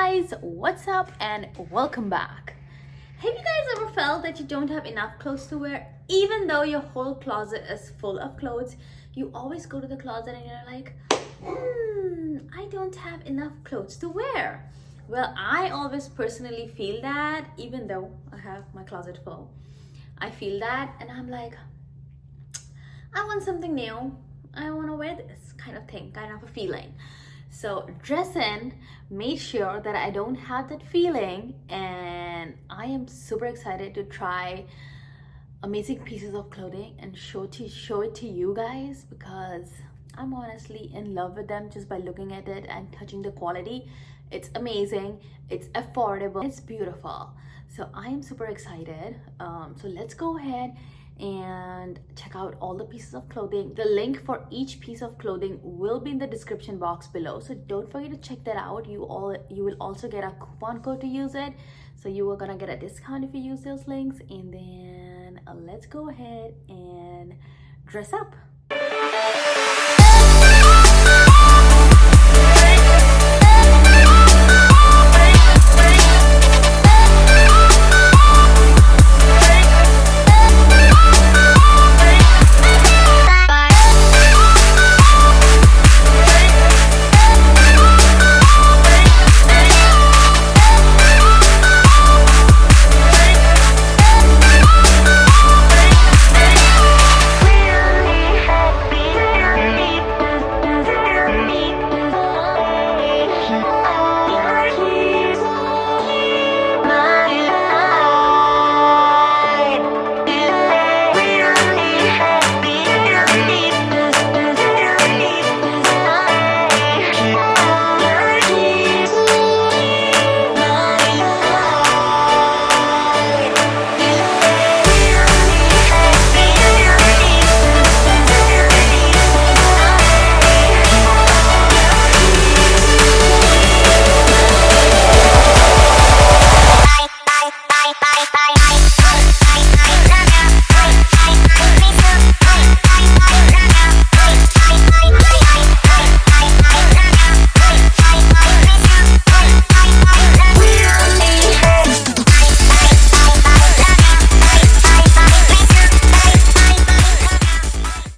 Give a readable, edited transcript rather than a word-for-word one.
guys, what's up and welcome back. Have you guys ever felt that you don't have enough clothes to wear? Even though your whole closet is full of clothes, you always go to the closet and you're like, I don't have enough clothes to wear. Well, I always personally feel that, even though I have my closet full. I feel that and I'm like, I want something new. I want to wear this kind of thing, kind of a feeling. So Dressin made sure that I don't have that feeling, and I am super excited to try amazing pieces of clothing and show it to you guys, because I'm honestly in love with them just by looking at it and touching the quality. It's amazing, it's affordable, it's beautiful. So I am super excited. So let's go ahead and check out all the pieces of clothing. The link for each piece of clothing will be in the description box below, so don't forget to check that out. You will also get a coupon code to use it, so you are gonna get a discount if you use those links. And then let's go ahead and dress up.